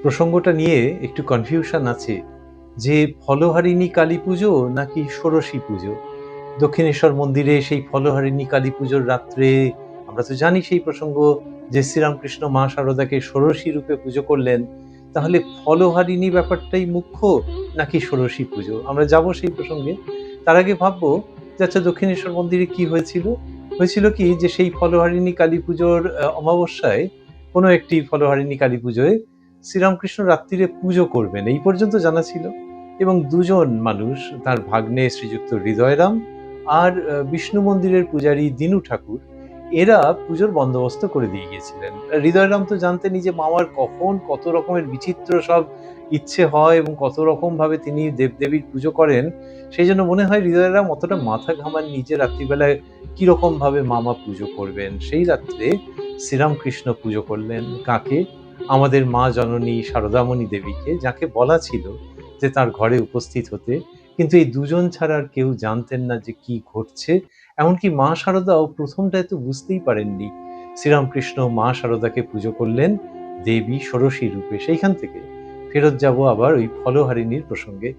প্রসঙ্গটা নিয়ে একটু কনফিউশন আছে যে ফলহারিণী কালী পুজো নাকি ষোড়শী পুজো। দক্ষিণেশ্বর মন্দিরে সেই ফলহারিণী কালী পুজোর রাত্রে আমরা তো জানি সেই প্রসঙ্গ, যে শ্রীরামকৃষ্ণ মা শারদাকে ষোড়শী রূপে পুজো করলেন। তাহলে ফলহারিণী ব্যাপারটাই মুখ্য নাকি ষোড়শী পুজো, আমরা যাব সেই প্রসঙ্গে। তার আগে ভাববো যে আচ্ছা, দক্ষিণেশ্বর মন্দিরে কি হয়েছিল। হয়েছিল কি যে সেই ফলহারিণী কালী পুজোর অমাবস্যায়, কোনো একটি ফলহারিণী কালী পুজোয় শ্রীরামকৃষ্ণ রাত্রিরে পুজো করবেন এই পর্যন্ত জানা ছিল, এবং দুজন মানুষ, তার ভাগ্নে শ্রীযুক্ত হৃদয়রাম আর বিষ্ণু মন্দিরের পূজারী দিনু ঠাকুর, এরা পুজোর বন্দোবস্ত করে দিয়ে গিয়েছিলেন। হৃদয়রাম তো জানতেনই যে মামার কখন কত রকমের বিচিত্র সব ইচ্ছে হয় এবং কত রকম ভাবে তিনি দেবদেবীর পুজো করেন। সেই জন্য মনে হয় হৃদয়রাম অতটা মাথা ঘামান নিজে রাত্রিবেলায় কিরকম ভাবে মামা পুজো করবেন। সেই রাত্রে শ্রীরামকৃষ্ণ পুজো করলেন কাকে? আমাদের মা জননী শারদামণি দেবীকে, যাকে বলা ছিল যে তার ঘরে উপস্থিত হতে। কিন্তু এই দুজন ছাড়া আর কেউ জানতেন না যে কি ঘটছে। এমনকি মা শারদাও প্রথমটায় তো বুঝতেই পারেননি। শ্রীরামকৃষ্ণ মা শারদাকে পুজো করলেন দেবী ষোড়শী রূপে। সেইখান থেকে ফেরত যাব আবার ওই ফলহারিণীর প্রসঙ্গে।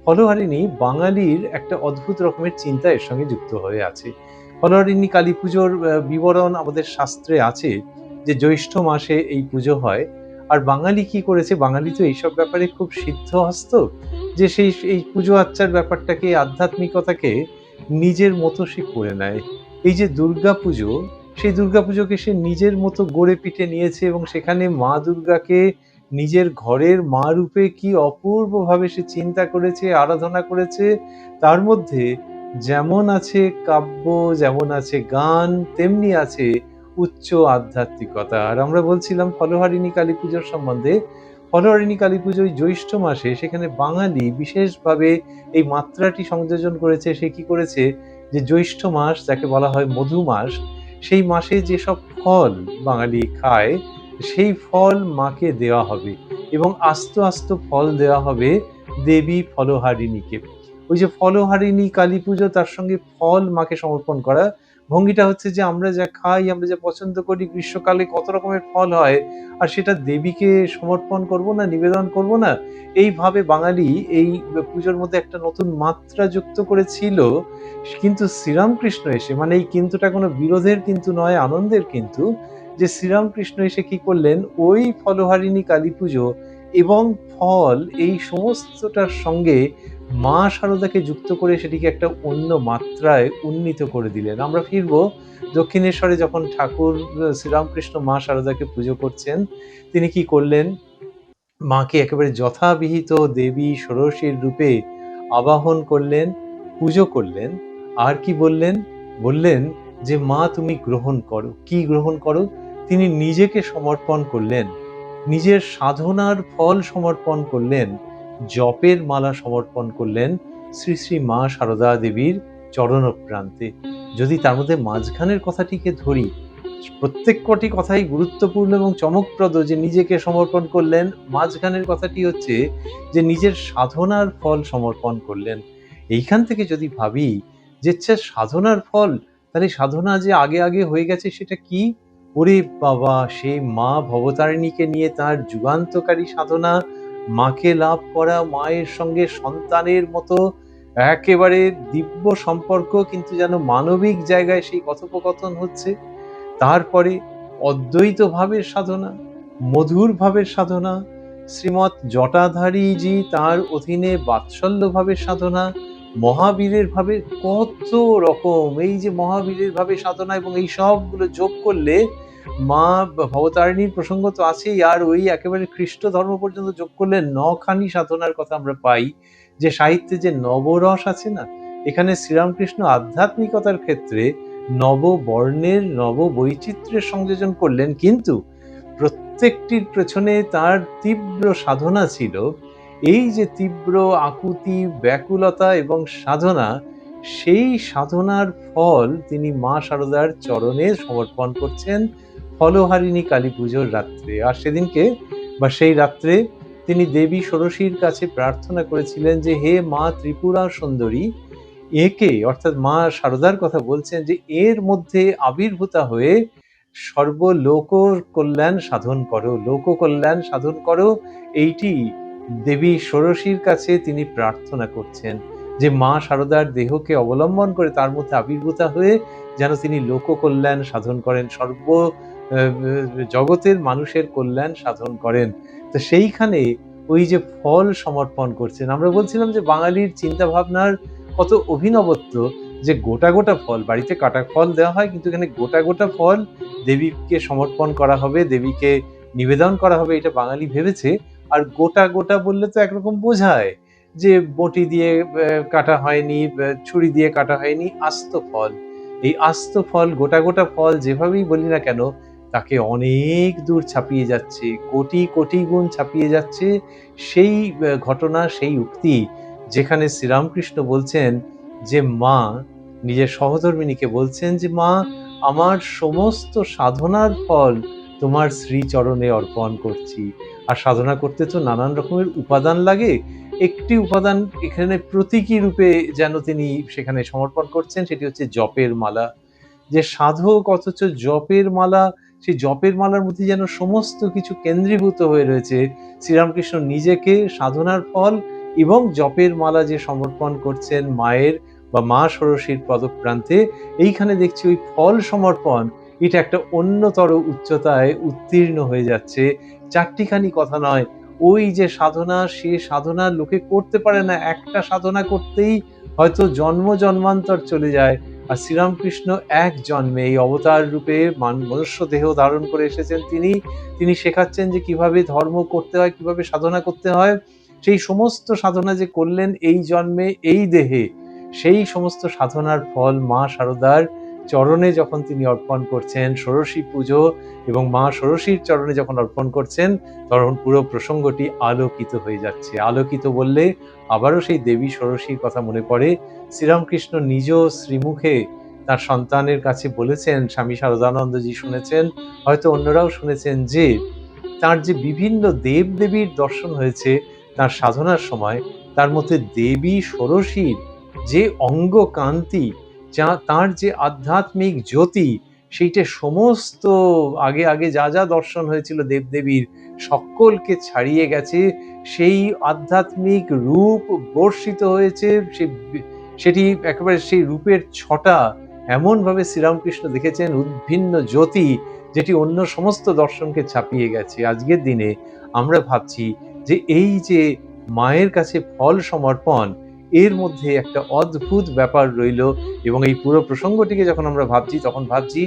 ফলহারিণী বাঙালির একটা অদ্ভুত রকমের চিন্তা এর সঙ্গে যুক্ত হয়ে আছে। ফলহারিণী কালী পুজোর বিবরণ আমাদের শাস্ত্রে আছে যে জ্যৈষ্ঠ মাসে এই পুজো হয়। আর বাঙালি কি করেছে, বাঙালি তো এইসব ব্যাপারে খুব সিদ্ধহস্ত, যে এই পুজো আচ্চার ব্যাপারটাকে, আধ্যাত্মিকতাকে নিজের মতো সে করে নেয়। এই যে দুর্গা পুজো, সেই দুর্গা পুজোকে সে নিজের মতো গড়ে পিঠে নিয়েছে এবং সেখানে মা দুর্গাকে নিজের ঘরের মা রূপে কি অপূর্বভাবে সে চিন্তা করেছে, আরাধনা করেছে। তার মধ্যে যেমন আছে কাব্য, যেমন আছে গান, তেমনি আছে উচ্চ আধ্যাত্মিকতা। আর আমরা বলছিলাম ফলহারিণী কালী পুজোর সম্বন্ধে। ফলহারিণী কালী পুজোয় জ্যৈষ্ঠ মাসে সেখানে বাঙালি বিশেষভাবে এই মাত্রাটি সংযোজন করেছে। সে কি করেছে যে জ্যৈষ্ঠ মাস, যাকে বলা হয় মধু মাস, সেই মাসে যেসব ফল বাঙালি খায় সেই ফল মাকে দেওয়া হবে, এবং আস্ত আস্ত ফল দেওয়া হবে দেবী ফলহারিণীকে। ওই যে ফলহারিণী কালী পুজো, তার সঙ্গে ফল মাকে সমর্পণ করা। ভঙ্গিটা হচ্ছে যে আমরা যা খাই, আমরা যা পছন্দ করি, গ্রীষ্মকালে কত রকমের ফল হয়, আর সেটা দেবীকে সমর্পণ করব না, নিবেদন করব না, এইভাবে বাঙালি এই পুজোর মধ্যে একটা নতুন মাত্রা যুক্ত করেছিল। কিন্তু শ্রীরামকৃষ্ণ এসে, মানে এই কিন্তুটা কোনো বিরোধের কিন্তু নয়, আনন্দের কিন্তু, যে শ্রীরামকৃষ্ণ এসে কি করলেন, ওই ফলহারিণী কালী পুজো এবং ফল এই সমস্তটার সঙ্গে মা শারদাকে যুক্ত করে সেটিকে একটা অন্য মাত্রায় উন্নীত করে দিলেন। আমরা ফিরবো দক্ষিণেশ্বরে, যখন ঠাকুর শ্রীরামকৃষ্ণ মা শারদাকে পুজো করছেন, তিনি কি করলেন, মাকে একেবারে যথাবিহিত দেবী ষোড়শীর রূপে আবাহন করলেন, পুজো করলেন। আর কি বললেন? বললেন যে মা তুমি গ্রহণ করো। কি গ্রহণ করো? তিনি নিজেকে সমর্পণ করলেন, নিজের সাধনার ফল সমর্পণ করলেন, জপের মালা সমর্পণ করলেন শ্রী শ্রী মা শারদা দেবীর চরণপ্রান্তে। যদি তার মধ্যে মাঝখানের কথাটিকে ধরি, প্রত্যেক কটি কথাই গুরুত্বপূর্ণ এবং চমকপ্রদ, যে নিজেকে সমর্পণ করলেন। মাঝখানের কথাটি হচ্ছে যে নিজের সাধনার ফল সমর্পণ করলেন। এইখান থেকে যদি ভাবি যে সাধনার ফল, তাহলে সাধনা যে আগে আগে হয়ে গেছে সেটা কি? ওরে বাবা, সেই মা ভবতারিণীকে নিয়ে তার যুগান্তকারী সাধনা, মাকে লাভ করা, মায়ের সঙ্গে সন্তানের মতো একেবারে দিব্য সম্পর্ক, কিন্তু যেন মানবিক জায়গায় সেই কথোপকথন হচ্ছে। তারপরে অদ্বৈত ভাবের সাধনা, মধুর ভাবের সাধনা, শ্রীমৎ জটাধারীজি তার অধীনে বাৎসল্য ভাবের সাধনা, মহাবীরের ভাবে, কত রকম। এই যে মহাবীরের ভাবে সাধনা, এবং এই সবগুলো যোগ করলে মা ভবতারিণীর প্রসঙ্গ তো আছেই, আর ওই একেবারে খ্রিস্ট ধর্ম পর্যন্ত যোগ করলে নখানি সাধনার কথা আমরা পাই। যে সাহিত্যে যে নবরস আছে না, এখানে শ্রীরামকৃষ্ণ আধ্যাত্মিকতার ক্ষেত্রে নববর্ণের নববৈচিত্র্যের সংযোজন করলেন, কিন্তু প্রত্যেকটির পেছনে তার তীব্র সাধনা ছিল। এই যে তীব্র আকুতি, ব্যাকুলতা এবং সাধনা, সেই সাধনার ফল তিনি মা শারদার চরণে সমর্পণ করছেন ফলহারিণী কালী পুজোর রাত্রে। আর সেদিনকে বা সেই রাত্রে তিনি দেবী ষোড়শীর কাছে প্রার্থনা করেছিলেন যে হে মা ত্রিপুরা সুন্দরী, একে, অর্থাৎ মা শারদার কথা বলছেন, যে এর মধ্যে আবির্ভূতা হয়ে সর্বলোক কল্যাণ সাধন করো, লোক কল্যাণ সাধন করো, এইটি দেবী ষোড়শীর কাছে তিনি প্রার্থনা করছেন যে মা শারদার দেহকে অবলম্বন করে তার মধ্যে আবির্ভূতা হয়ে যেন তিনি লোক কল্যাণ সাধন করেন, জগতের মানুষের কল্যাণ সাধন করেন। তো সেইখানে ওই যে ফল সমর্পণ করছেন, আমরা বলছিলাম যে বাঙালির চিন্তা ভাবনার কত অভিনবত্ব, যে গোটা গোটা ফল, বাড়িতে কাটা ফল দেওয়া হয় কিন্তু এখানে গোটা গোটা ফল দেবীকে সমর্পণ করা হবে, দেবীকে নিবেদন করা হবে, এটা বাঙালি ভেবেছে। আর গোটা গোটা বললে তো একরকম বোঝায় যে বটি দিয়ে কাটা হয়নি, ছুরি দিয়ে কাটা হয়নি, আস্ত ফল। এই আস্ত ফল, গোটা গোটা ফল যেভাবেই বলি না কেন, তাকে অনেক দূর ছাপিয়ে যাচ্ছে, কোটি কোটি গুণ ছাপিয়ে যাচ্ছে সেই ঘটনা, সেই উক্তি যেখানে শ্রীরামকৃষ্ণ বলছেন যে মা নিজের সহধর্মিণীকে বলছেন যে মা, আমার সমস্ত সাধনার ফল তোমার শ্রীচরণে অর্পণ করছি। আর সাধনা করতে তো নানান রকমের উপাদান লাগে, একটি উপাদান এখানে প্রতীকী রূপে যেন তিনি সেখানে সমর্পণ করছেন, সেটি হচ্ছে জপের মালা। যে সাধক অথচ জপের মালা, সেই জপের মালার মধ্যে যেন সমস্ত কিছু কেন্দ্রীভূত হয়ে রয়েছে। শ্রীরামকৃষ্ণ নিজেকে সাধনার ফল এবং জপের মালা যে সমর্পণ করছেন মায়ের বা মা ষোড়শীর পদপ্রান্তে, এইখানে দেখছি ওই ফল সমর্পণ এটা একটা অন্যতর উচ্চতায় উত্তীর্ণ হয়ে যাচ্ছে। চারটিখানি কথা নয়, ওই যে সাধনা, সে সাধনা লোকে করতে পারে না, একটা সাধনা করতেই হয়তো জন্ম জন্মান্তর চলে যায়। আর শ্রীরামকৃষ্ণ এক জন্মে এই অবতার রূপে মনুষ্য দেহ ধারণ করে এসেছেন, তিনি শেখাচ্ছেন যে কিভাবে ধর্ম করতে হয়, কিভাবে সাধনা করতে হয়। সেই সমস্ত সাধনা যে করলেন এই জন্মে এই দেহে, সেই সমস্ত সাধনার ফল মা শারদার চরণে যখন তিনি অর্পণ করছেন, ষোড়শী পুজো এবং মা ষোড়শীর চরণে যখন অর্পণ করছেন, তখন পুরো প্রসঙ্গটি আলোকিত হয়ে যাচ্ছে। আলোকিত বললে আবারও সেই দেবী ষোড়শীর কথা মনে পড়ে। শ্রীরামকৃষ্ণ নিজ শ্রীমুখে তার সন্তানের কাছে বলেছেন, স্বামী শারদানন্দজি শুনেছেন, হয়তো অন্যরাও শুনেছেন, যে তার যে বিভিন্ন দেব দেবীর দর্শন হয়েছে তার সাধনার সময়, তার মধ্যে দেবী ষোড়শীর যে অঙ্গ কান্তি, তার যে আধ্যাত্মিক জ্যোতি, সেইটা সমস্ত আগে আগে যা যা দর্শন হয়েছিল দেবদেবীর সকলকে ছাড়িয়ে গেছে। সেই আধ্যাত্মিক রূপ বর্ষিত হয়েছে, সেটি একেবারে সেই রূপের ছটা এমনভাবে শ্রীরামকৃষ্ণ দেখেছেন, উদ্ভিন্ন জ্যোতি, যেটি অন্য সমস্ত দর্শনকে ছাপিয়ে গেছে। আজকের দিনে আমরা ভাবছি যে এই যে মায়ের কাছে ফল সমর্পণ, এর মধ্যে একটা অদ্ভুত ব্যাপার রইল। এবং এই পুরো প্রসঙ্গটিকে যখন আমরা ভাবছি, তখন ভাবছি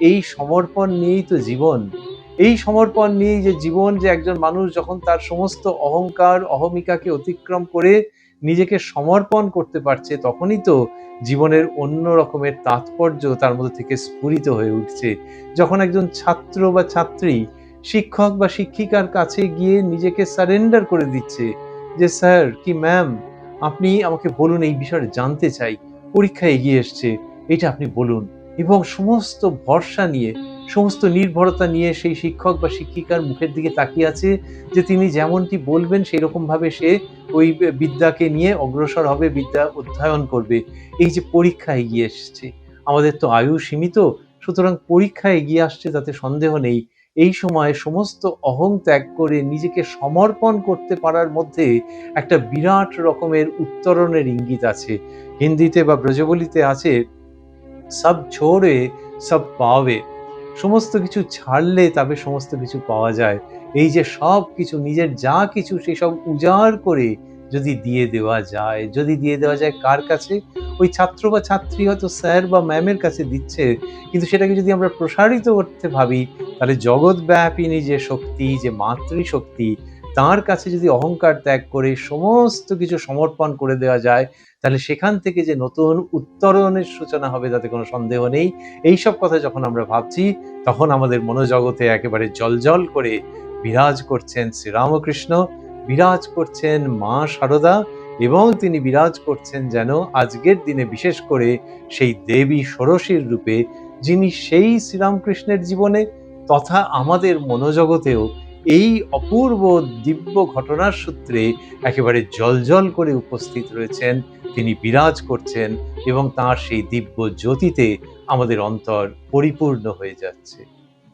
এই সমর্পণ নিয়েই তো জীবন। এই সমর্পণ নিয়েই যে জীবন, যে একজন মানুষ যখন তার সমস্ত অহংকার অহমিকাকে অতিক্রম করে নিজেকে সমর্পণ করতে পারছে, তখনই তো জীবনের অন্য রকমের তাৎপর্য তার মধ্যে থেকে স্ফুরিত হয়ে উঠছে। যখন একজন ছাত্র বা ছাত্রী শিক্ষক বা শিক্ষিকার কাছে গিয়ে নিজেকে সারেন্ডার করে দিচ্ছে যে স্যার কি ম্যাম, আপনি আমাকে বলুন, এই বিষয়টা জানতে চাই, পরীক্ষা এগিয়ে এসছে, এটা আপনি বলুন, এবং সমস্ত ভরসা নিয়ে, সমস্ত নির্ভরতা নিয়ে সেই শিক্ষক বা শিক্ষিকার মুখের দিকে তাকিয়ে আছে যে তিনি যেমনটি বলবেন সেই রকম ভাবে সে ওই বিদ্যাকে নিয়ে অগ্রসর হবে, বিদ্যা অধ্যয়ন করবে। এই যে পরীক্ষা এগিয়ে এসছে, আমাদের তো আয়ু সীমিত, সুতরাং পরীক্ষা এগিয়ে আসছে তাতে সন্দেহ নেই। এই সময় সমস্ত অহং ত্যাগ করে নিজেকে সমর্পণ করতে পারার মধ্যে একটা বিরাট রকমের উত্তরণের ইঙ্গিত আছে। হিন্দিতে বা ব্রজবলিতে আছে, সব ছোড়ে সব পাবে, সমস্ত কিছু ছাড়লে তবে সমস্ত কিছু পাওয়া যায়। এই যে সব কিছু, নিজের যা কিছু সেসব উজাড় করে যদি দিয়ে দেওয়া যায়, যদি দিয়ে দেওয়া যায় কার কাছে? ওই ছাত্র বা ছাত্রী হয়তো স্যার বা ম্যামের কাছে দিচ্ছে, কিন্তু সেটাকে যদি আমরা প্রসারিত করতে ভাবি, তাহলে জগৎব্যাপিনী যে শক্তি, যে মাতৃশক্তি, তার কাছে যদি অহংকার ত্যাগ করে সমস্ত কিছু সমর্পণ করে দেওয়া যায়, তাহলে সেখান থেকে যে নতুন উত্তরণের সূচনা হবে তাতে কোনো সন্দেহ নেই। এইসব কথা যখন আমরা ভাবছি, তখন আমাদের মনোজগতে একেবারে জ্বলজ্বল করে বিরাজ করছেন শ্রীরামকৃষ্ণ, বিরাজ করছেন মা শারদা, এবং তিনি বিরাজ করছেন যেন আজকের দিনে বিশেষ করে সেই দেবী ষোড়শীর রূপে, যিনি সেই শ্রীরামকৃষ্ণের জীবনে তথা আমাদের মনোজগতেও এই অপূর্ব দিব্য ঘটনার সূত্রে একেবারে জ্বলজ্বল করে উপস্থিত রয়েছেন, তিনি বিরাজ করছেন, এবং তাঁর সেই দিব্য জ্যোতিতে আমাদের অন্তর পরিপূর্ণ হয়ে যাচ্ছে।